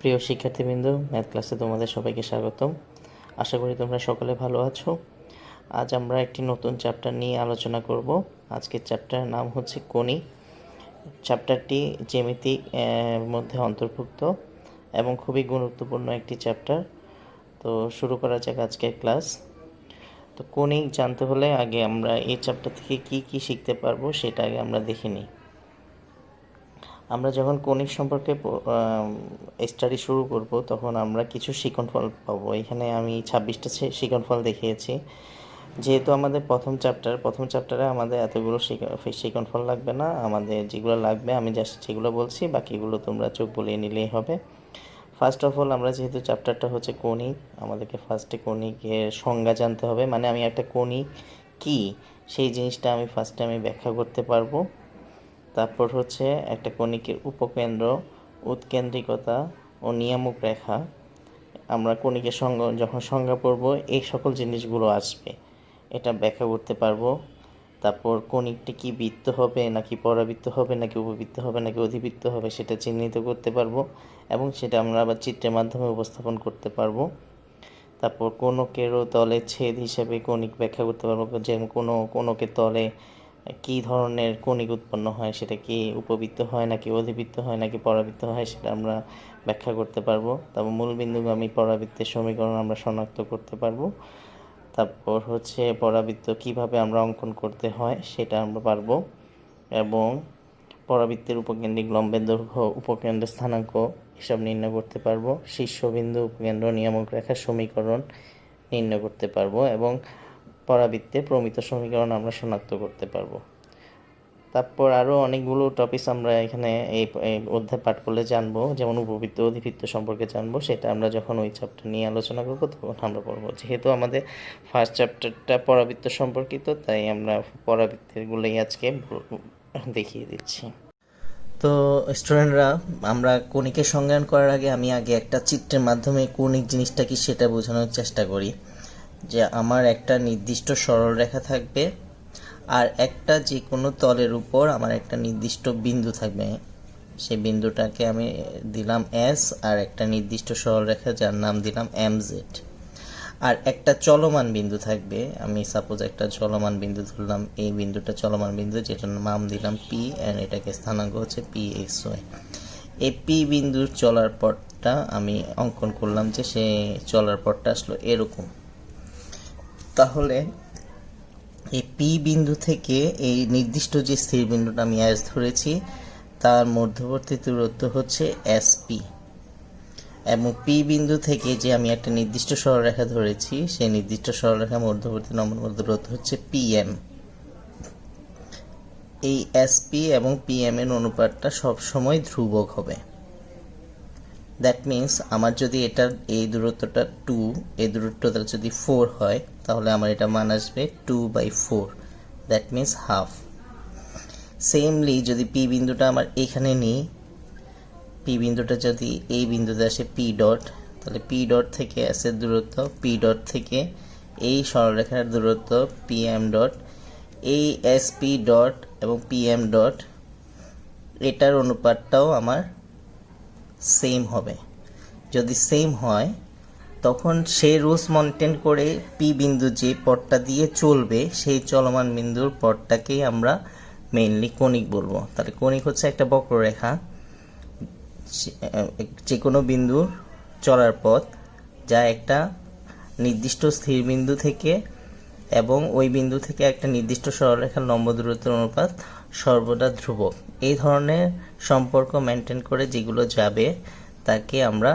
প্রিয় শিক্ষার্থীবৃন্দ, ম্যাথ ক্লাসে তোমাদের সবাইকে স্বাগতম। আশা করি তোমরা সকলে ভালো আছো। আজ আমরা একটি নতুন চ্যাপ্টার নিয়ে আলোচনা করব। আজকের চ্যাপ্টারের নাম হচ্ছে কণিক। চ্যাপ্টারটি জ্যামিতিক মধ্যে অন্তর্ভুক্ত এবং খুবই গুরুত্বপূর্ণ একটি চ্যাপ্টার। তো শুরু করা যাক আজকের ক্লাস। তো কণিক জানতে হলে আগে আমরা এই চ্যাপ্টার থেকে কি কি শিখতে পারবো সেটা আগে আমরা দেখে নিই। আমরা যখন কণিক সম্পর্কে স্টাডি শুরু করব তখন আমরা কিছু শিকনফল পাবো। এখানে আমি 26টা শিকনফল দেখিয়েছি। যেহেতু আমাদের প্রথম চ্যাপ্টারে আমাদের এতগুলো শিকনফল লাগবে না। আমাদের যেগুলো লাগবে আমি জাস্ট সেগুলো বলছি, বাকিগুলো তোমরা চোখ বুলিয়ে নিলেই হবে। ফার্স্ট অফ অল, আমরা যেহেতু চ্যাপ্টারটা হচ্ছে কণিক, আমাদেরকে ফার্স্টে কণিকের সংজ্ঞা জানতে হবে। মানে আমি একটা কণিক কী সেই জিনিসটা আমি ফার্স্টে ব্যাখ্যা করতে পারবো। তারপর হচ্ছে একটা কণিকের উপকেন্দ্র, উৎকেন্দ্রিকতা ও নিয়ামক রেখা। আমরা কণিকের যখন সংজ্ঞা পড়ব এই সকল জিনিসগুলো আসবে, এটা ব্যাখ্যা করতে পারবো। তারপর কণিকটি কি বৃত্ত হবে নাকি পরাবৃত্ত হবে নাকি উপবৃত্ত হবে নাকি অধিবৃত্ত হবে সেটা চিহ্নিত করতে পারবো এবং সেটা আমরা আবার চিত্রের মাধ্যমে উপস্থাপন করতে পারবো। তারপর কোনকেরও তলে ছেদ হিসেবে কণিক ব্যাখ্যা করতে পারবো, যে কোনকের তলে কী ধরনের কণিক উৎপন্ন হয়, সেটা কি উপবৃত্ত হয় নাকি অধিবৃত্ত হয় নাকি পরাবৃত্ত হয় সেটা আমরা ব্যাখ্যা করতে পারবো। তারপর মূলবিন্দুগামী পরাবৃত্তের সমীকরণ আমরা শনাক্ত করতে পারবো। তারপর হচ্ছে পরাবৃত্ত কিভাবে আমরা অঙ্কন করতে হয় সেটা আমরা পারবো এবং পরাবৃত্তের উপকেন্দ্রিক লম্বের দৈর্ঘ্য, উপকেন্দ্রের স্থানাঙ্ক এসব নির্ণয় করতে পারবো। শীর্ষবিন্দু, উপকেন্দ্র, নিয়ামক রেখার সমীকরণ নির্ণয় করতে পারবো এবং পরাবৃত্তের প্রমিত সমীকরণ আমরা শনাক্ত করতে পারবো। তারপর আরও অনেকগুলো টপিকস আমরা এখানে এই অধ্যায় পাঠ করলে জানবো, যেমন উপবৃত্ত অধিবৃত্ত সম্পর্কে জানবো। সেটা আমরা যখন ওই চ্যাপ্টার নিয়ে আলোচনা করবো তখন আমরা পড়বো। যেহেতু আমাদের ফার্স্ট চ্যাপ্টারটা পরাবৃত্ত সম্পর্কিত, তাই আমরা পরাবৃত্তগুলোই আজকে দেখিয়ে দিচ্ছি। তো স্টুডেন্টরা, আমরা কণিকের সংজ্ঞায়ন করার আগে আমি একটা চিত্রের মাধ্যমে কণিক জিনিসটা কি সেটা বোঝানোর চেষ্টা করি। যে আমার একটা নির্দিষ্ট সরলরেখা থাকবে আর একটা যে কোনো তলের উপর আমার একটা নির্দিষ্ট বিন্দু থাকবে। সেই বিন্দুটাকে আমি দিলাম এস, আর একটা নির্দিষ্ট সরলরেখা যার নাম দিলাম এমজেড। আর একটা চলমান বিন্দু থাকবে, আমি সাপোজ একটা চলমান বিন্দু ধরলাম, এই বিন্দুটা চলমান বিন্দু, যেটার নাম দিলাম পি, অ্যান্ড এটাকে স্থানাঙ্ক হচ্ছে পি এক্স ওয়াই। এই পি বিন্দুর চলার পথটা আমি অঙ্কন করলাম, যে সে চলার পথটা আসলো এরকম। তাহলে এই পি বিন্দু থেকে এই নির্দিষ্ট যে স্থির বিন্দুটা আমি এস ধরেছি তার মধ্যবর্তী দূরত্ব হচ্ছে এস পি, এবং পি বিন্দু থেকে যে আমি একটা নির্দিষ্ট সরলরেখা ধরেছি সেই নির্দিষ্ট সরলরেখার মধ্যবর্তী নম্বর দূরত্ব হচ্ছে পি এম। এই এস পি এবং পি এম এর অনুপাতটা সবসময় ধ্রুবক হবে। দ্যাট মিন্স আমার যদি এই দূরত্বটা 2, এই দূরত্বটা যদি 4 হয় তাহলে আমার এটা মান আসবে 2/4, দ্যাট মিন্স হাফ। সেমলি যদি পি বিন্দুটা আমার এখানে নিই, পি বিন্দুটা যদি এই বিন্দুতে আসে পি ডট, তাহলে পি ডট থেকে এসের দূরত্ব, পি ডট থেকে এই সরলরেখার দূরত্ব পি এম ডট, এই এস পি ডট এবং পি এম ডট এটার অনুপাতটাও আমার সেম হবে। যদি সেম হয় তখন সেই রুলস মেনটেন করে পি বিন্দু যে পথটা দিয়ে চলবে সেই চলমান বিন্দুর পথটাকেই আমরা মেইনলি কণিক বলবো। তাহলে কণিক হচ্ছে একটা বক্ররেখা, যে কোনো বিন্দুর চলার পথ যা একটা নির্দিষ্ট স্থির বিন্দু থেকে এবং ওই বিন্দু থেকে একটা নির্দিষ্ট সরলরেখার লম্ব দূরত্বের অনুপাত সর্বদা ধ্রুবক। এই ধরনের সম্পর্ক মেনটেন করে যেগুলো যাবে তাকে আমরা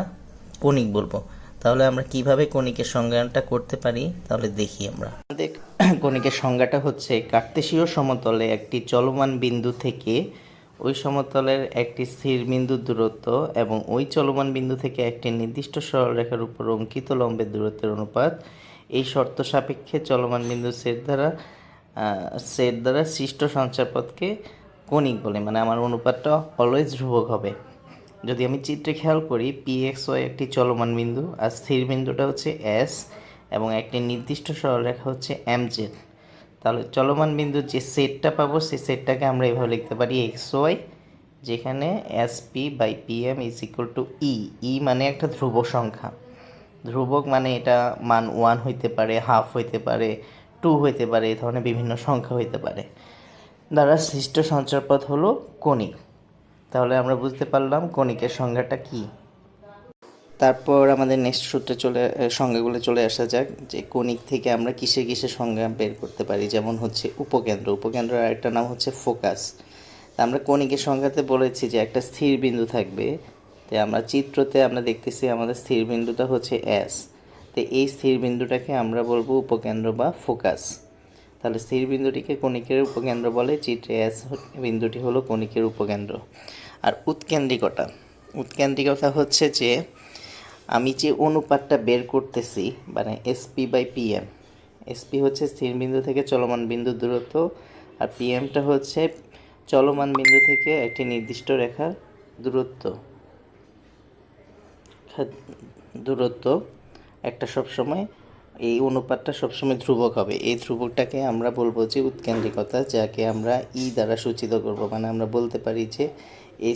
কণিক বলবো। তাহলে আমরা কিভাবে কণিকের সংজ্ঞাটা করতে পারি তাহলে দেখি। আমরা আমাদের কণিকের সংজ্ঞাটা হচ্ছে কার্তেশীয় সমতলে একটি চলমান বিন্দু থেকে ওই সমতলের একটি স্থির বিন্দুর দূরত্ব এবং ওই চলমান বিন্দু থেকে একটি নির্দিষ্ট সরলরেখার উপর অঙ্কিত লম্বের দূরত্বের অনুপাত। এই শর্ত সাপেক্ষে চলমান বিন্দু সেট দ্বারা সৃষ্ট সঞ্চারপথকে কণিক বলে। মানে আমার অনুপাতটা অলওয়েজ ধ্রুবক হবে। যদি আমি চিত্রে খেয়াল করি, পি এক্স ওয়াই একটি চলমান বিন্দু আর স্থির বিন্দুটা হচ্ছে এস এবং একটি নির্দিষ্ট সরলরেখা হচ্ছে এমজেড। তাহলে চলমান বিন্দুর যে সেটটা পাবো সেই সেটটাকে আমরা এভাবে লিখতে পারি এক্স ওয়াই যেখানে SP/PM ইজ ইকুয়াল টু ই। ই মানে একটা ধ্রুব সংখ্যা। ধ্রুবক মানে এটা মান 1 হইতে পারে, হাফ হইতে পারে, 2 হইতে পারে, এই ধরনের বিভিন্ন সংখ্যা হইতে পারে। দ্বারা সৃষ্ট সঞ্চারপথ হলো কণিক। তাহলে আমরা বুঝতে পারলাম কণিকের সংজ্ঞাটা কি। তারপর আমাদের নেক্সট সূত্রে সংজ্ঞাগুলো চলে আসা যাক, যে কণিক থেকে আমরা কিসের কিসের সংজ্ঞা বের করতে পারি। যেমন হচ্ছে উপকেন্দ্র। উপকেন্দ্রের আরেকটা নাম হচ্ছে ফোকাস। তা আমরা কণিকের সংজ্ঞাতে বলেছি যে একটা স্থির বিন্দু থাকবে। তো আমরা চিত্রতে আমরা দেখতেছি আমাদের স্থির বিন্দুটা হচ্ছে এস। তো এই স্থির বিন্দুটাকে আমরা বলবো উপকেন্দ্র বা ফোকাস। তাহলে স্থির বিন্দুটিকে কণিকের উপকেন্দ্র বলে, চিত্রে এস বিন্দুটি হলো কণিকের উপকেন্দ্র। আর উৎকেন্দ্রিকতা, উৎকেন্দ্রিকতা হচ্ছে যে আমি যে অনুপাতটা বের করতেছি, মানে SP/PM। SP হচ্ছে স্থির বিন্দু থেকে চলমান বিন্দুর দূরত্ব, আর PMটা হচ্ছে চলমান বিন্দু থেকে একটি নির্দিষ্ট রেখার দূরত্ব। একটা সবসময় এই অনুপাতটা সবসময় ধ্রুবক হবে। এই ধ্রুবকটাকে আমরা বলবো যে উৎকেন্দ্রিকতা, যাকে আমরা ই দ্বারা সূচিত করব। মানে আমরা বলতে পারি যে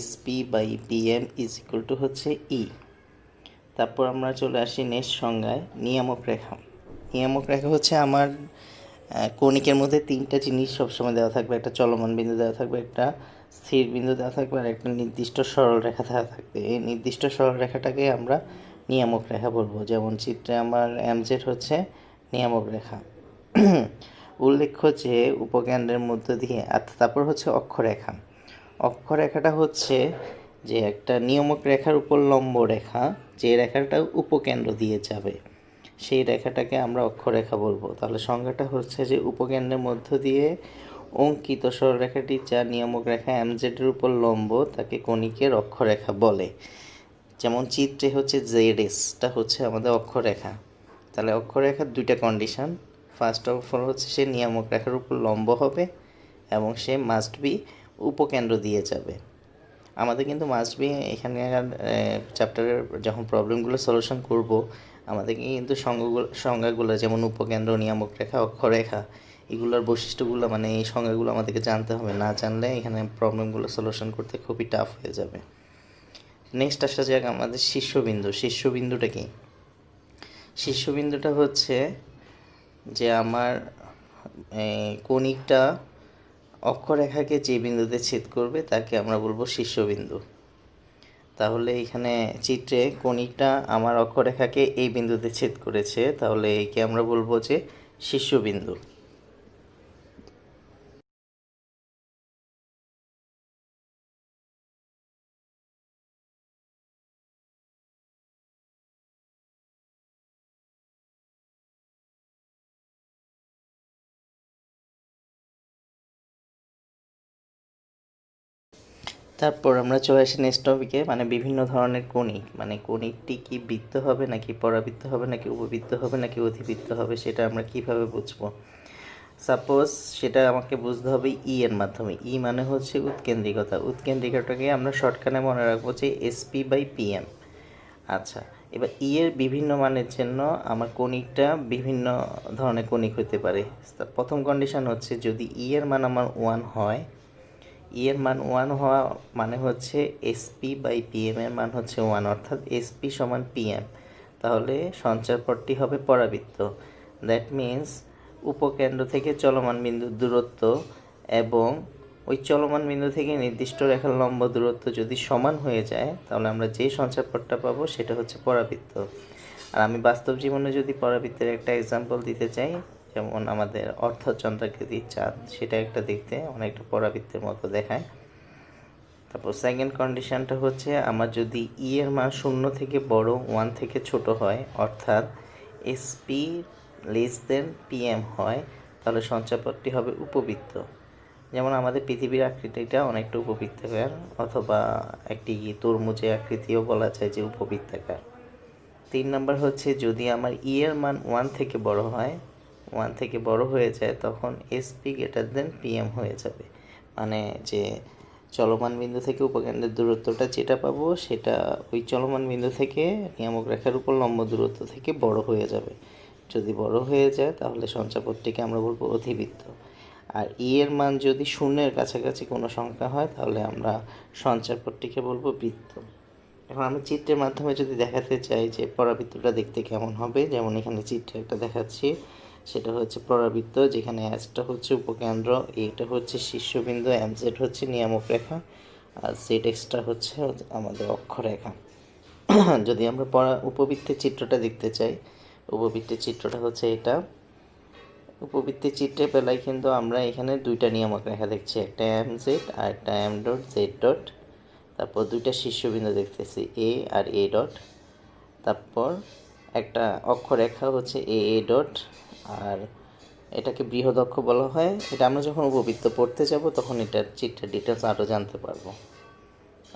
SP/PM ইজ ইকুয়াল টু হচ্ছে ই। তারপর আমরা চলে আসি নেক্সট সংজ্ঞায়, নিয়ামক রেখা। নিয়ামক রেখা হচ্ছে আমার কণিকের মধ্যে তিনটা জিনিস সবসময় দেওয়া থাকবে। একটা চলমান বিন্দু দেওয়া থাকবে, একটা স্থির বিন্দু দেওয়া থাকবে, আর একটা নির্দিষ্ট সরল রেখা দেওয়া থাকবে। এই নির্দিষ্ট সরল রেখাটাকে আমরা নিয়ামক রেখা বলবো। যেমন চিত্রে আমার MZ হচ্ছে নিয়ামক রেখা। উল্লেখ্য যে উপকেন্দ্রের মধ্য দিয়ে, তারপর হচ্ছে অক্ষরেখা। অক্ষরেখাটা হচ্ছে যে একটা নিয়ামক রেখার উপর লম্ব রেখা, যে রেখাটা উপকেন্দ্র দিয়ে যাবে, সেই রেখাটাকে আমরা অক্ষরেখা বলবো। তাহলে সংজ্ঞাটা হচ্ছে যে উপকেন্দ্রের মধ্য দিয়ে অঙ্কিত সরলরেখাটি যা নিয়ামক রেখা MZ এর উপর লম্ব, তাকে কণিকের অক্ষরেখা বলে। যেমন চিত্রে হচ্ছে ZSটা হচ্ছে আমাদের অক্ষরেখা। তাহলে অক্ষরেখার দুইটা কন্ডিশন। ফার্স্ট অফ অল হচ্ছে সে নিয়ামক রেখার উপর লম্ব হবে এবং সে মাস্ট বি উপকেন্দ্র দিয়ে যাবে। আমাদের কিন্তু মাস্ট বি এখানে চ্যাপ্টারের যখন প্রবলেমগুলো সলিউশন করব, আমাদেরকে কিন্তু সংজ্ঞাগুলো যেমন উপকেন্দ্র, নিয়ামক রেখা, অক্ষরেখা, এগুলোর বৈশিষ্ট্যগুলো, মানে এই সংজ্ঞাগুলো আমাদেরকে জানতে হবে। না জানলে এখানে প্রবলেমগুলো সলিউশন করতে খুবই টাফ হয়ে যাবে। নেক্সট আসা যাক আমাদের শীর্ষবিন্দু। শীর্ষবিন্দুটা কি? শীর্ষবিন্দুটা হচ্ছে যে আমার কণিকটা অক্ষরেখাকে যে বিন্দুতে ছেদ করবে তাকে আমরা বলবো শীর্ষবিন্দু। তাহলে এখানে চিত্রে কণিকটা আমার অক্ষরেখাকে এই বিন্দুতে ছেদ করেছে, তাহলে একে আমরা বলবো যে শীর্ষবিন্দু। তারপর আমরা চলে আসি নেক্সট টপিকে, মানে বিভিন্ন ধরনের কণিক। মানে কণিকটি কি বৃত্ত হবে নাকি পরাবৃত্ত হবে নাকি উপবৃত্ত হবে নাকি অধিবৃত্ত হবে, সেটা আমরা কিভাবে বুঝবো? সাপোজ সেটা আমাকে বুঝতে হবে ই এর মাধ্যমে। ই মানে হচ্ছে উৎকেন্দ্রিকতা। উৎকেন্দ্রিকতাকে আমরা শর্টকাটে মনে রাখবো যে SP/PM। আচ্ছা, এবার ই এর বিভিন্ন মানের জন্য আমার কণিকটা বিভিন্ন ধরনের কণিক হতে পারে। প্রথম কন্ডিশন হচ্ছে যদি ই এর মান আমার 1 হয়, ই এর মান 1 হওয়া মানে হচ্ছে SP/PM এর মান হচ্ছে 1, অর্থাৎ SP সমান PM। তাহলে সঞ্চারপথটি হবে পরাবৃত্ত। দ্যাট মিন্স উপকেন্দ্র থেকে চলমান বিন্দুর দূরত্ব এবং ওই চলমান বিন্দু থেকে নির্দিষ্ট রেখার লম্ব দূরত্ব যদি সমান হয়ে যায়, তাহলে আমরা যে সঞ্চারপথটা পাবো সেটা হচ্ছে পরাবৃত্ত। আর আমি বাস্তব জীবনে যদি পরাবৃত্তের একটা এক্সাম্পল দিতে চাই, যেমন আমাদের অর্ধচন্দ্রাকৃতির চাঁদ, সেটা একটা দেখতে অনেকটা পরাবৃত্তের মতো দেখায়। তারপর সেকেন্ড কন্ডিশনটা হচ্ছে আমার যদি ই এর মান 0 থেকে বড়, 1 থেকে ছোট হয়, অর্থাৎ SP<PM হয়, তাহলে সঞ্চারপথটি হবে উপবৃত্ত। যেমন আমাদের পৃথিবীর আকৃতিটা অনেকটা উপবৃত্তাকার, অথবা একটি তরমুজের আকৃতিও বলা যায় যে উপবৃত্তাকার। 3 নম্বর হচ্ছে যদি আমার ই এর মান 1 থেকে বড় হয়, 1 থেকে বড় হয়ে যায়, তখন SP>PM হয়ে যাবে। মানে যে চলমান বিন্দু থেকে উপকেন্দ্রের দূরত্বটা যেটা পাবো সেটা ওই চলমান বিন্দু থেকে নিয়ামক রেখার উপর লম্ব দূরত্ব থেকে বড় হয়ে যাবে। যদি বড় হয়ে যায় তাহলে সঞ্চারপথটিকে আমরা বলবো অধিবৃত্ত। আর এর মান যদি শূন্যের কাছাকাছি কোনো সংখ্যা হয় তাহলে আমরা সঞ্চারপদটিকে বলবো বৃত্ত। এখন আমি চিত্রের মাধ্যমে যদি দেখাতে চাই যে পরাবৃত্তটা দেখতে কেমন হবে, যেমন এখানে চিত্রে একটা দেখাচ্ছি, সেটা হচ্ছে পরাবৃত্ত, যেখানে এসটা হচ্ছে উপকেন্দ্র, এটা হচ্ছে শীর্ষবিন্দু, এমজেড হচ্ছে নিয়ামক রেখা, আর জেড এক্সটা হচ্ছে আমাদের অক্ষরেখা। যদি আমরা উপবৃত্তের চিত্রটা দেখতে চাই, উপবৃত্তের চিত্রটা হচ্ছে এটা। উপবৃত্তের চিত্রের বেলায় কিন্তু আমরা এখানে দুইটা নিয়ামক রেখা দেখছি, একটা এম জেড আর একটা এম ডট জেড ডট। তারপর দুইটা শীর্ষবিন্দু দেখতেছি, এ আর এ ডট। তারপর একটা অক্ষরেখা হচ্ছে এ এ ডট, আর এটাকে বৃহৎ অক্ষ বলা হয়। এটা আমরা যখন উপবৃত্ত পড়তে যাব তখন এটার চিত্রের ডিটেলস আরও জানতে পারবো।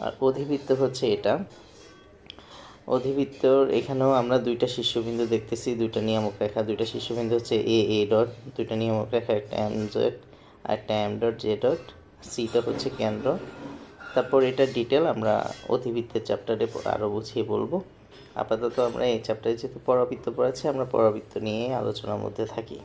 আর অধিবৃত্ত হচ্ছে এটা। অধিবৃত্তর এখানেও আমরা দুইটা শীর্ষবিন্দু দেখতেছি, দুইটা নিয়ামক রেখা, দুইটা শীর্ষবিন্দু হচ্ছে এ এ ডট, দুইটা নিয়ামক রেখা, একটা এম জেড আর একটা এম ডট জে ডট, সিটা হচ্ছে কেন্দ্র। তারপর এটার ডিটেল আমরা অধিবৃত্তের চ্যাপ্টারে আরও বুঝিয়ে বলবো। আপাতত আমরা এই চ্যাপ্টারে যেহেতু পরাবৃত্ত পড়াচ্ছি, আমরা পরাবৃত্ত নিয়ে আলোচনার মধ্যে থাকি।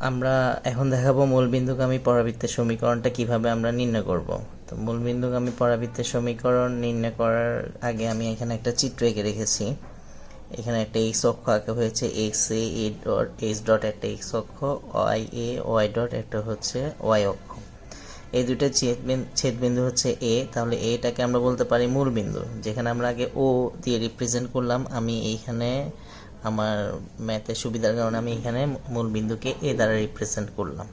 আমরা এখন দেখাবো মূলবিন্দুগামী পরাবৃত্তের সমীকরণটা কিভাবে আমরা নির্ণয় করব। তো মূলবিন্দুগামী পরাবৃত্তের সমীকরণ নির্ণয় করার আগে আমি এখানে একটা চিত্র এঁকে রেখেছি। এখানে একটা এক্স অক্ষ আঁকা হয়েছে, x A A dot x dot একটা এক্স অক্ষ, ওয়াই এ ওয়াই ডট একটা হচ্ছে ওয়াই অক্ষ। এই দুইটা ছেদবিন্দু হচ্ছে এ, তাহলে এটাকে আমরা বলতে পারি মূলবিন্দু। যেখানে আমরা আগে ও দিয়ে রিপ্রেজেন্ট করলাম, আমি এইখানে আমার ম্যাথের সুবিধার কারণে আমি এখানে মূল বিন্দুকে এ দ্বারা রিপ্রেজেন্ট করলাম।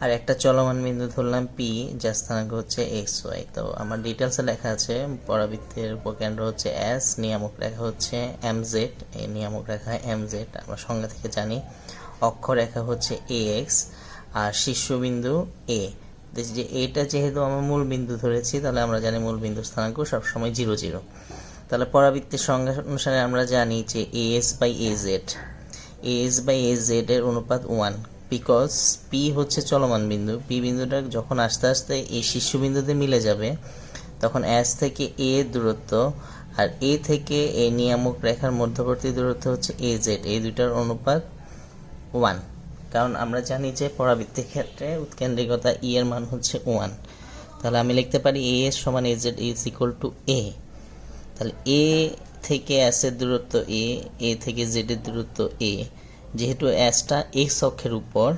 আর একটা চলমান বিন্দু ধরলাম পি, যার স্থানাঙ্ক হচ্ছে এক্স ওয়াই। তো আমার ডিটেলসে লেখা আছে পরাবৃত্তের উপকেন্দ্র হচ্ছে এস, নিয়ামক রেখা হচ্ছে এম জেড, এই নিয়ামক রেখা এম জেড আমরা সংজ্ঞা থেকে জানি। অক্ষরেখা হচ্ছে এ এক্স, আর শীর্ষবিন্দু এ। যে এটা যেহেতু আমরা মূল বিন্দু ধরেছি, তাহলে আমরা জানি মূল বিন্দু স্থানাঙ্ক সবসময় 0 0। তাহলে পরাবৃত্তের সংজ্ঞা অনুসারে আমরা জানি যে S by A Z, S by A Z এর অনুপাত 1, বিকজ পি হচ্ছে চলমান বিন্দু। পি বিন্দুটা যখন আস্তে আস্তে এই শীর্ষবিন্দুতে মিলে যাবে, তখন এস থেকে এ দূরত্ব আর এ থেকে এ নিয়ামক রেখার মধ্যবর্তী দূরত্ব হচ্ছে এ জেড, এই দুইটার অনুপাত 1। কারণ আমরা জানি যে পরাবৃত্তের ক্ষেত্রে উৎকেন্দ্রিকতা ই এর মান হচ্ছে 1। তাহলে আমি লিখতে পারি এ এস সমান A Z is equal to A. তাহলে এ থেকে এস এর দূরত্ব এ, এ থেকে জেড এর দূরত্ব এ। যেহেতু এসটা এক্স অক্ষের উপর,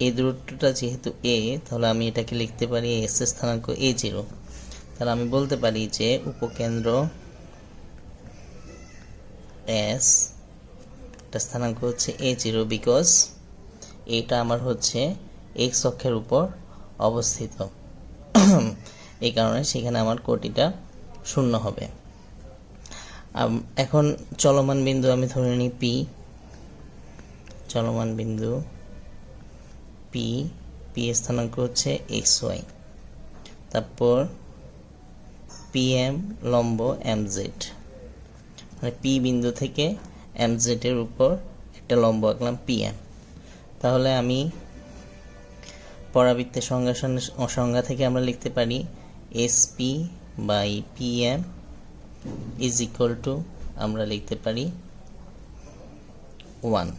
এই দূরত্বটা যেহেতু এ, তাহলে আমি এটাকে লিখতে পারি এস এর স্থানাঙ্ক এ জিরো। তাহলে আমি বলতে পারি যে উপকেন্দ্র এস এটা স্থানাঙ্ক হচ্ছে এ জিরো, বিকজ এটা আমার হচ্ছে এক্স অক্ষের উপর অবস্থিত। এই কারণে সেখানে আমার কোটিটা শূন্য হবে। এখন চলমান বিন্দু আমি ধরে নিই পি, চলমান বিন্দু পি, পি এর স্থানাঙ্ক হচ্ছে এক্স ওয়াই। তারপর পি এম লম্ব এম জেড, মানে পি বিন্দু থেকে এম জেড এর উপর একটা লম্ব আঁকলাম পি এম। তাহলে আমি পরাবৃত্তের সংজ্ঞা থেকে আমরা লিখতে পারি S P by P M is equal to, আমরা লিখতে পারি 1।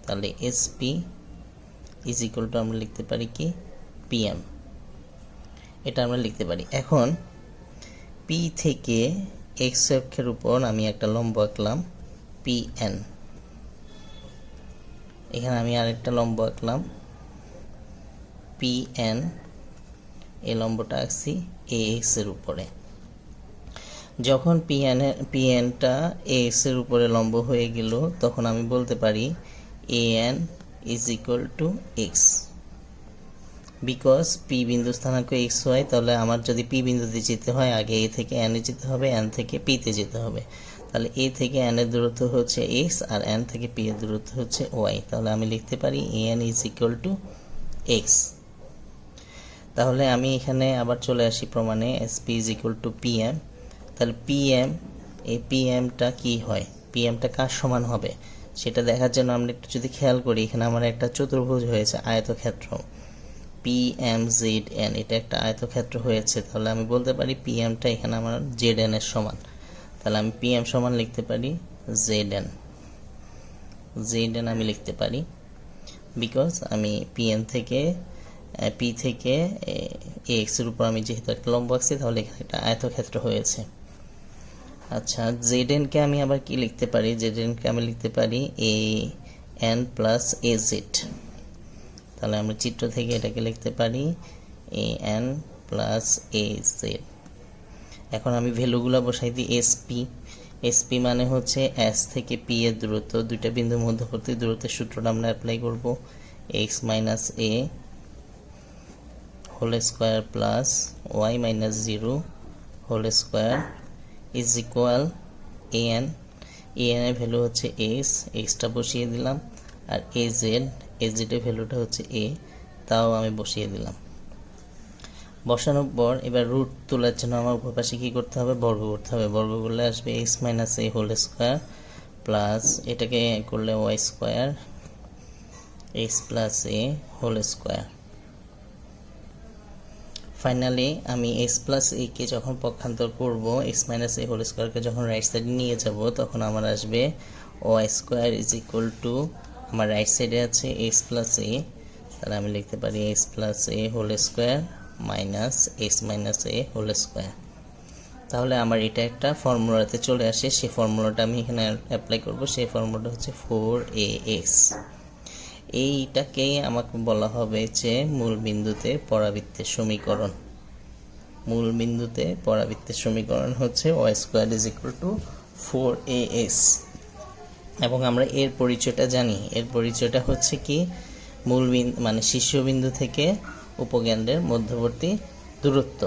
তাহলে S P is equal to আমরা লিখতে পারি কি পি এম, এটা আমরা লিখতে পারি। এখন পি থেকে এক্স অক্ষের উপর আমি একটা লম্ব আঁকলাম পি এন, এখানে আমি আরেকটা লম্ব আঁকলাম পি এন, এই লম্বটা আঁকছি এ এক্স এর উপরে। যখন পি এনটা এ এক্স এর উপরে লম্ব হয়ে গেল, তখন আমি বলতে পারি A N is equal to x, because P বিন্দু স্থানাঙ্ক এক্স ওয়াই। তাহলে আমার যদি পি বিন্দুতে যেতে হয়, আগে এ থেকে এন এ যেতে হবে, এন থেকে পিতে যেতে হবে। তাহলে এ থেকে এন এর দূরত্ব হচ্ছে এক্স, আর এন থেকে পি এর দূরত্ব হচ্ছে ওয়াই। তাহলে আমি লিখতে পারি A N is equal to X. তাহলে আমি এখানে আবার চলে আসি প্রমাণে, S P is equal to P M. তাহলে পি এম, এই পি এমটা কী হয়, পি এমটা কার সমান হবে সেটা দেখার জন্য আমরা একটু যদি খেয়াল করি, এখানে আমার একটা চতুর্ভুজ হয়েছে, আয়তক্ষেত্র পি এম জেড এন, এটা একটা আয়তক্ষেত্র হয়েছে। তাহলে আমি বলতে পারি পি এমটা এখানে আমার জেড এন এর সমান। তাহলে আমি পি এম সমান লিখতে পারি জেড এন, জেড এন আমি লিখতে পারি। বিকজ আমি পিএন থেকে পি থেকে এক্স এর উপর আমি যেহেতু একটা লম্ব আঁকছি, তাহলে এখানে একটা আয়তক্ষেত্র হয়েছে। আচ্ছা, জেড এনকে আমি আবার কি লিখতে পারি? জেড এনকে আমি লিখতে পারি A N plus A Z. তাহলে আমরা চিত্র থেকে এটাকে লিখতে পারি A N plus A Z. এখন আমি ভ্যালুগুলো বসাই দিই। এসপি মানে হচ্ছে এস থেকে পি এর দূরত্ব, দুইটা বিন্দুর মধ্যবর্তী দূরত্বের সূত্রটা আমরা অ্যাপ্লাই করব। X minus A whole square plus Y minus 0 whole square is equal A N এর ভ্যালু হচ্ছে এক্সটা বসিয়ে দিলাম, আর এ জেডের ভ্যালুটা হচ্ছে এ, তাও আমি বসিয়ে দিলাম। বসানোর পর এবার রুট তোলার জন্য আমার উপর পাশে কী করতে হবে? বর্গ করতে হবে। বর্গ করলে আসবে x minus A whole square plus এটাকে করলে Y square x plus A whole square. Finally আমি এক্স প্লাস এ কে যখন পক্ষান্তর করব, এক্স মাইনাস এ হোল স্কোয়ারকে যখন রাইট সাইডে নিয়ে যাব, তখন আমার আসবে Y square is equal to, আমার রাইট সাইডে আছে এক্স প্লাস এ, তাহলে আমি লিখতে পারি X plus A whole square minus X minus A whole square. তাহলে আমার এটা একটা ফর্মুলাতে চলে আসে, সেই ফর্মুলাটা আমি এখানে অ্যাপ্লাই করব। সেই ফর্মুলাটা হচ্ছে 4ax। এইটাকেই আমাকে বলা হবে যে মূল বিন্দুতে পরাবৃত্তের সমীকরণ। মূল বিন্দুতে পরাবৃত্তের সমীকরণ হচ্ছে Y square is equal to 4ax। এবং আমরা এর পরিচয়টা জানি। এর পরিচয়টা হচ্ছে কি? মূল বিন্দু মানে শীর্ষবিন্দু থেকে উপকেন্দ্রের মধ্যবর্তী দূরত্ব।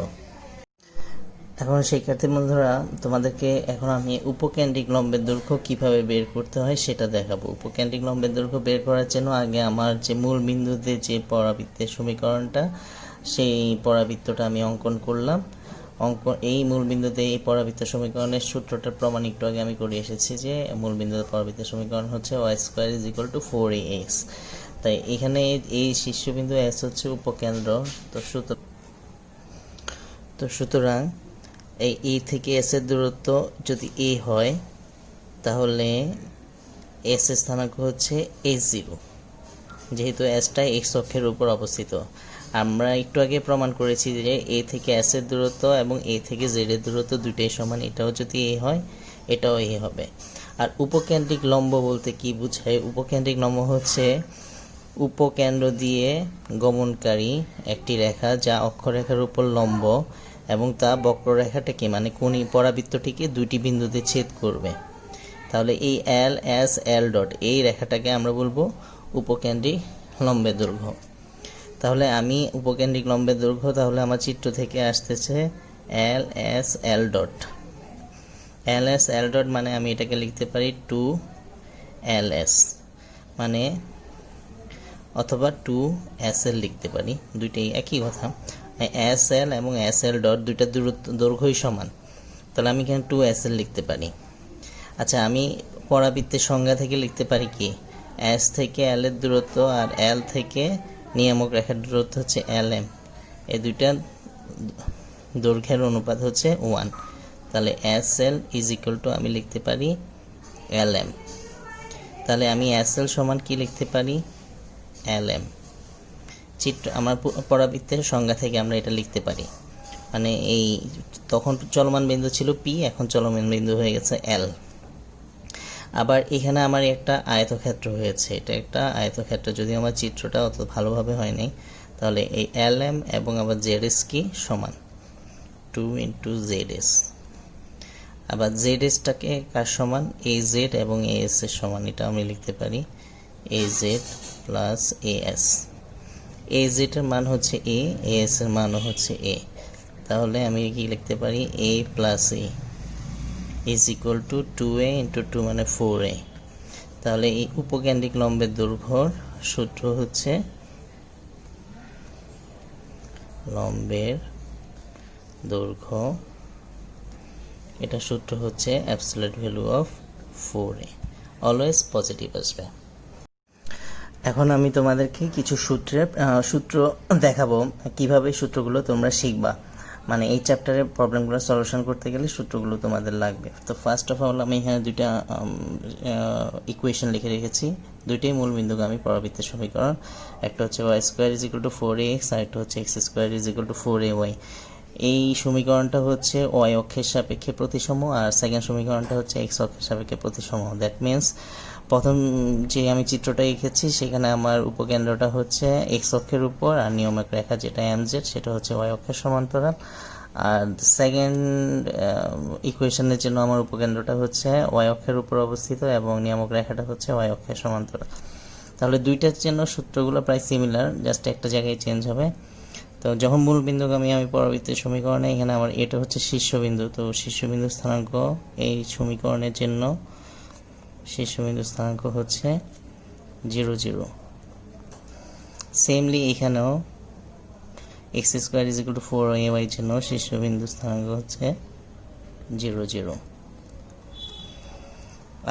এখন শিক্ষার্থী বন্ধুরা, তোমাদেরকে এখন আমি উপকেন্দ্রিক লম্বের দৈর্ঘ্য কিভাবে বের করতে হয় সেটা দেখাবো। উপকেন্দ্রিক লম্বের দৈর্ঘ্য বের করার জন্য আগে আমার যে মূল বিন্দুতে যে পরাবৃত্তের সমীকরণটা, সেই পরাবৃত্তটা আমি অঙ্কন করলাম। এই মূল বিন্দুতে এই পরাবৃত্ত সমীকরণের সূত্রটার প্রমাণ একটু আগে আমি করে এসেছি যে মূল বিন্দুতে পরাবৃত্তের সমীকরণ হচ্ছে Y square is equal to 4ax। তাই এখানে এই শীর্ষবিন্দু এস হচ্ছে উপকেন্দ্র। তো সুতরাং এই এ থেকে এস এর দূরত্ব যদি এ হয়, তাহলে এস এর স্থানাঙ্ক হচ্ছে a0, যেহেতু এসটা এক্স অক্ষের উপর অবস্থিত। আমরা একটু আগে প্রমাণ করেছি যে এ থেকে এস এর দূরত্ব এবং এ থেকে জেড এর দূরত্ব দুইটাই সমান। এটাও যদি এ হয়, এটাও এ হবে। আর উপকেন্দ্রিক লম্ব বলতে কি বোঝায়? উপকেন্দ্রিক লম্ব হচ্ছে উপকেন্দ্র দিয়ে গমনকারী একটি রেখা যা অক্ষরেখার উপর লম্ব এবং তা বক্ররেখাটাকে মানে কোণী পরাবৃত্তটিকে দুইটি বিন্দুতে ছেদ করবে। তাহলে এই এল এস এল ডট এই রেখাটাকে আমরা বলবো উপকেন্দ্রিক লম্বের দৈর্ঘ্য। তাহলে আমি উপকেন্দ্রিক লম্বের দৈর্ঘ্য, তাহলে আমার চিত্র থেকে আসতেছে L S L dot. L S L dot মানে আমি এটাকে লিখতে পারি 2ls, মানে অথবা 2sl লিখতে পারি, দুইটাই একই কথা। এস এল এবং এস এল ডট দুইটা দৈর্ঘ্যই সমান, তাহলে আমি এখানে 2sl লিখতে পারি। আচ্ছা, আমি পরাবৃত্তের সংজ্ঞা থেকে লিখতে পারি কি? এস থেকে এল এর দূরত্ব আর এল থেকে নিয়ামক রেখার দূরত্ব হচ্ছে lm, এই দুইটা দৈর্ঘ্যের অনুপাত হচ্ছে 1। তাহলে S L is equal two আমি লিখতে পারি lm। তাহলে আমি এস এল সমান কি লিখতে পারি? lm। চিত্র আমার পরাবৃত্তের সংজ্ঞা থেকে আমরা এটা লিখতে পারি। মানে এই তখন চলমান বিন্দু ছিল পি, এখন চলমান বিন্দু হয়ে গেছে এল। আবার এখানে আমার একটা আয়তক্ষেত্র হয়েছে, এটা একটা আয়তক্ষেত্র, যদি আমার চিত্রটা অত ভালোভাবে হয়নি। তাহলে এই lm এবং আবার zs কি সমান 2 × zs। আবার zsটাকে কার সমান? az এবং as এর সমান। এটা আমি লিখতে পারি az প্লাস as। az এর মান হচ্ছে a, as এর মানও হচ্ছে a। তাহলে আমি কি লিখতে পারি? a plus a is equal two 2a × 2 মানে 4a। তাহলে এই উপকেন্দ্রিক লম্বের দৈর্ঘ্যর সূত্র হচ্ছে লম্বের দৈর্ঘ্য, এটা সূত্র হচ্ছে absolute value of 4a, always positive আসবে। এখন আমি তোমাদেরকে কিছু সূত্র দেখাবো কিভাবে সূত্রগুলো তোমরা শিখবা। মানে এই চ্যাপ্টারের প্রবলেমগুলো সলিউশন করতে গেলে সূত্রগুলো তোমাদের লাগবে। তো ফার্স্ট অফ অল আমি এখানে দুইটা ইকুয়েশন লিখে রেখেছি, দুইটাই মূলবিন্দুগামী পরাবৃত্তের সমীকরণ। একটা হচ্ছে Y square is equal to 4ax, আর একটা হচ্ছে X square is equal to 4ay। এই সমীকরণটা হচ্ছে ওয়াই অক্ষের সাপেক্ষে প্রতিসম, আর সেকেন্ড সমীকরণটা হচ্ছে এক্স অক্ষের সাপেক্ষে প্রতিসম। দ্যাট মিন্স প্রথম যে আমি চিত্রটা এঁকেছি সেখানে আমার উপকেন্দ্রটা হচ্ছে এক্স অক্ষের উপর, আর নিয়মিক রেখা যেটা এমজেড সেটা হচ্ছে ওয়াই অক্ষের সমান্তরাল। আর সেকেন্ড ইকুয়েশনের জন্য আমার উপকেন্দ্রটা হচ্ছে ওয়াই অক্ষের উপর অবস্থিত এবং নিয়ামক রেখাটা হচ্ছে ওয়াই অক্ষের সমান্তরাল। তাহলে দুইটার জন্য সূত্রগুলো প্রায় সিমিলার, জাস্ট একটা জায়গায় চেঞ্জ হবে। তো যখন মূল বিন্দুগামী আমি পরাবৃত্তের সমীকরণে এখানে আমার এটা হচ্ছে শীর্ষবিন্দু, তো শীর্ষবিন্দু স্থানাঙ্ক এই সমীকরণের জন্য শীর্ষবিন্দু স্থানাঙ্ক হচ্ছে 0 0। সেমলি এখানেও x square is equal to 4ay জন্য শীর্ষবিন্দু স্থানাঙ্ক হচ্ছে 0 0।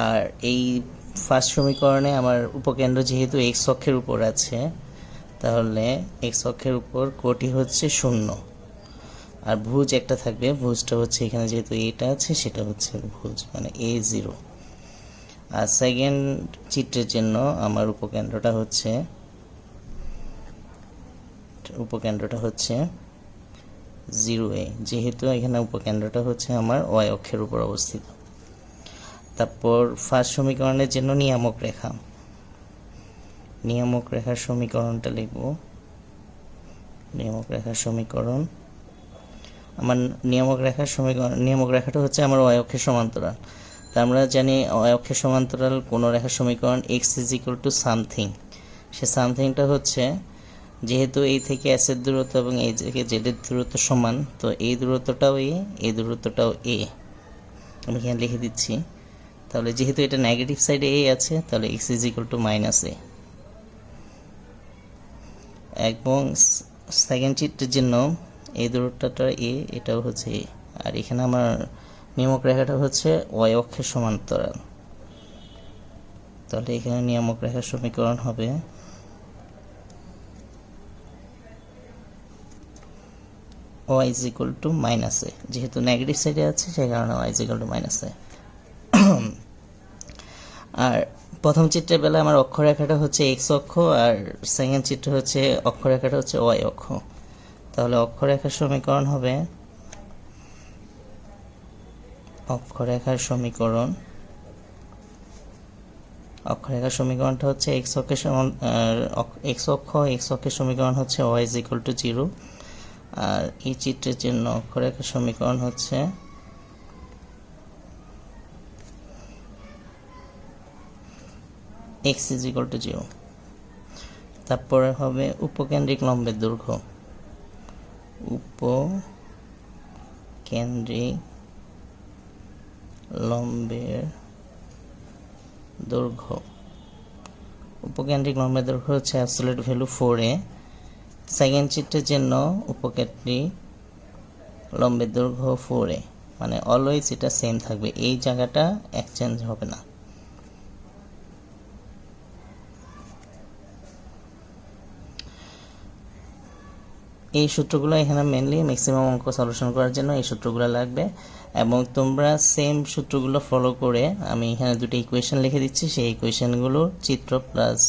আর এই ফার্স্ট সমীকরণে আমার উপকেন্দ্র যেহেতু এক্স অক্ষের উপর আছে, তাহলে এক্স অক্ষের উপর কোটি হচ্ছে 0, আর ভুজ একটা থাকবে, ভুজটা হচ্ছে এখানে যেহেতু এটা আছে সেটা হচ্ছে ভুজ, মানে a0। আর সেকেন্ড চিত্রের জন্য আমার উপকেন্দ্রটা হচ্ছে 0a, যেহেতু এখানে উপকেন্দ্রটা হচ্ছে আমার ওয়াই অক্ষের উপর অবস্থিত। তারপর ফার্স্ট সমীকরণের জন্য নিয়ামক রেখার সমীকরণটা লিখব। নিয়ামক রেখার সমীকরণ, আমার নিয়ামক রেখাটা হচ্ছে আমার ওয়াই অক্ষের সমান্তরাল। তা আমরা জানি ওয়াই অক্ষের সমান্তরাল কোনো রেখার সমীকরণ X is equal to something. সে সামথিংটা হচ্ছে যেহেতু এই থেকে এসের দূরত্ব এবং এই থেকে জেডের দূরত্ব সমান, তো এই দূরত্বটাও এই দূরত্বটাও আমি এখানে লিখে দিচ্ছি। তাহলে যেহেতু এটা নেগেটিভ সাইডে আছে, তাহলে x is equal two -a। এবং সেকেন্ড চিত্রের জন্য এই দূরত্বটা এটাও হচ্ছে আর এখানে আমার নিয়ামক রেখাটা হচ্ছে ওয়াই অক্ষের সমান্তরাল। তাহলে এখানে নিয়ামক রেখার সমীকরণ হবে y is equal to -a, যেহেতু নেগেটিভ সাইডে আছে সেই কারণে y is equal to -a। আর প্রথম চিত্রের বেলা আমার অক্ষরেখাটা হচ্ছে এক্স অক্ষ, আর সেকেন্ড চিত্র হচ্ছে অক্ষরেখাটা হচ্ছে ওয়াই অক্ষ। তাহলে অক্ষরেখার সমীকরণটা হচ্ছে এক্স অক্ষের সমীকরণ হচ্ছে y is equal to 0। আর এই চিত্রের জন্য অক্ষরেখার সমীকরণ হচ্ছে x is equal to 0। তারপরে হবে উপকেন্দ্রিক লম্বের দৈর্ঘ্য। উপকেন্দ্রিক লম্বের দৈর্ঘ্য হচ্ছে অ্যাবসলিউট ভ্যালু 4a। সেকেন্ড চিত্রের জন্য উপকেন্দ্রিক লম্বের দৈর্ঘ্য 4a, মানে অলওয়েজ এটা সেম থাকবে, এই জায়গাটা এক্সচেঞ্জ হবে না। এই সূত্রগুলো এখানে মেনলি ম্যাক্সিমাম অঙ্ক সলিউশন করার জন্য এই সূত্রগুলো লাগবে, এবং তোমরা সেম সূত্রগুলো ফলো করে আমি এখানে দুটো ইকুয়েশন লিখে দিচ্ছি, সেই ইকুয়েশনগুলো চিত্র প্লাস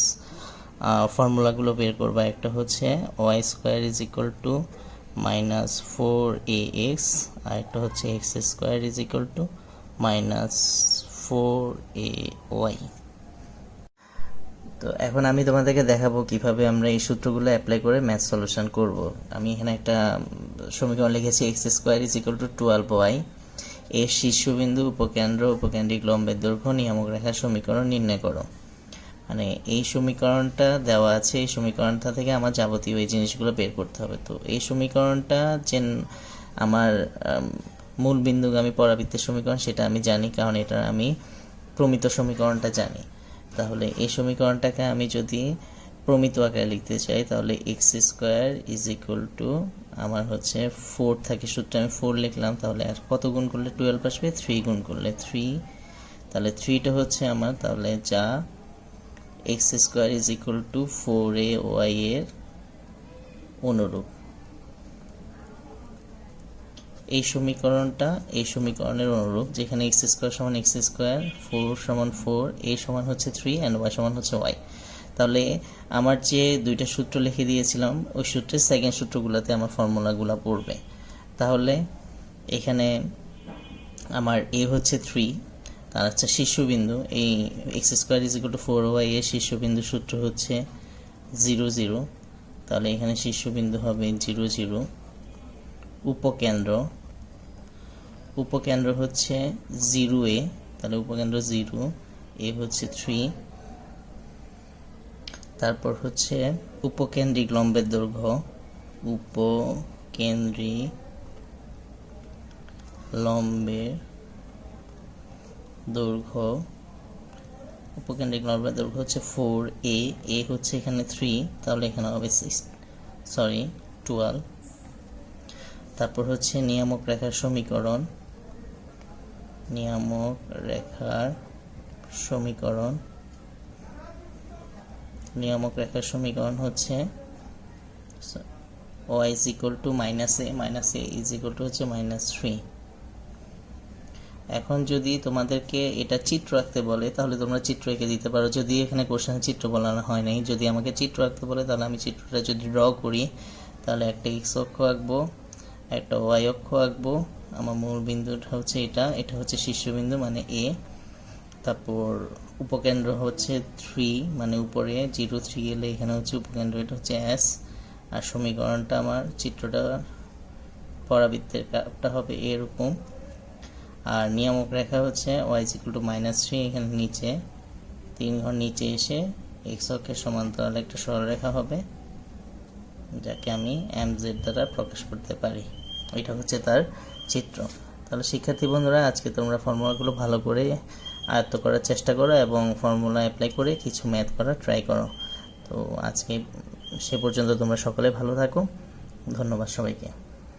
ফর্মুলাগুলো বের করবা। একটা হচ্ছে Y square is equal to -4ax, আর একটা হচ্ছে X square is equal to -4ay। তো এখন আমি তোমাদেরকে দেখাবো কিভাবে আমরা এই সূত্রগুলো অ্যাপ্লাই করে ম্যাথ সলিউশন করব। আমি এখানে একটা সমীকরণ লিখেছি x square is equal two 12y। এর শীর্ষবিন্দু উপকেন্দ্রিক লম্বের দৈর্ঘ্য নিয়ামক রেখার সমীকরণ নির্ণয় করো। মানে এই সমীকরণটা দেওয়া আছে, এই সমীকরণটা থেকে আমার যাবতীয় এই জিনিসগুলো বের করতে হবে। তো এই সমীকরণটা যে আমার মূল বিন্দুগামী পরাবৃত্তের সমীকরণ সেটা আমি জানি, কারণ এটা আমি প্রমিত সমীকরণটা জানি। তাহলে এই সমীকরণটাকে আমি যদি প্রমিত আকারে লিখতে চাই, তাহলে x square is equal to আমার হচ্ছে 4 থাকে, সূত্রে আমি 4 লিখলাম। তাহলে আর কত গুণ করলে 12 আসবে? 3 গুণ করলে 3। তাহলে 3টা হচ্ছে আমার, তাহলে যা x square is equal to 4ay এর অনুরূপ। এই সমীকরণটা এই সমীকরণের অনুরূপ, যেখানে এক্স স্কোয়ার সমান এক্স স্কোয়ার, 4 সমান 4, এ সমান হচ্ছে 3 অ্যান্ড ওয়াই সমান হচ্ছে ওয়াই। তাহলে আমার যে দুইটা সূত্র লিখে দিয়েছিলাম ওই সূত্রের সেকেন্ড সূত্রগুলোতে আমার ফর্মুলাগুলো পড়বে। তাহলে এখানে আমার এ হচ্ছে 3, তার হচ্ছে শীর্ষবিন্দু, এই x square is equal two 4y এর শীর্ষবিন্দু সূত্র হচ্ছে 0 0। তাহলে এখানে শীর্ষবিন্দু হবে 0 0। উপকেন্দ্র হচ্ছে 0a, তাহলে উপকেন্দ্র 0, এ হচ্ছে 3। তারপর হচ্ছে উপকেন্দ্রিক লম্বের দৈর্ঘ্য, উপকেন্দ্রিক লম্বের দৈর্ঘ্য হচ্ছে 4a, এ হচ্ছে এখানে 3, তাহলে এখানে হবে 12। তারপর হচ্ছে নিয়ামক রেখার সমীকরণ হচ্ছে y is equal to -a is equal to হচ্ছে -3। এখন যদি তোমাদেরকে এটা চিত্র আঁকতে বলে তাহলে তোমরা চিত্র এঁকে দিতে পারো, যদি এখানে কোশ্চেনে চিত্র বলানো হয় নাই। যদি আমাকে চিত্র আঁকতে বলে তাহলে আমি চিত্রটা যদি ড্র করি, তাহলে একটা এক্স অক্ষ আঁকবো, একটা ওয়াই অক্ষ আঁকবো। আমার মূল বিন্দুটা হচ্ছে এটা হচ্ছে শীর্ষবিন্দু মানে এ। তারপর উপকেন্দ্র হচ্ছে 3, মানে উপরে 0 3 এলে এখানে হচ্ছে উপকেন্দ্র, এটা হচ্ছে এস। আর সমীকরণটা আমার চিত্রটা পরাবৃত্তের কাপটা হবে এরকম। আর নিয়ামক রেখা হচ্ছে y is equal to -3, এখানে নিচে 3 ঘর নিচে এসে এক্স অক্ষের সমান্তরাল একটা সরলরেখা হবে, যাকে আমি mz দ্বারা প্রকাশ করতে পারি। এটা হচ্ছে তার চিত্র। তাহলে শিক্ষার্থী বন্ধুরা, আজকে তোমরা ফর্মুলাগুলো ভালো করে আয়ত্ত করার চেষ্টা করো এবং ফর্মুলা অ্যাপ্লাই করে কিছু ম্যাথ করার ট্রাই করো। তো আজকে সে পর্যন্ত তোমরা সকলে ভালো থাকো। ধন্যবাদ সবাইকে।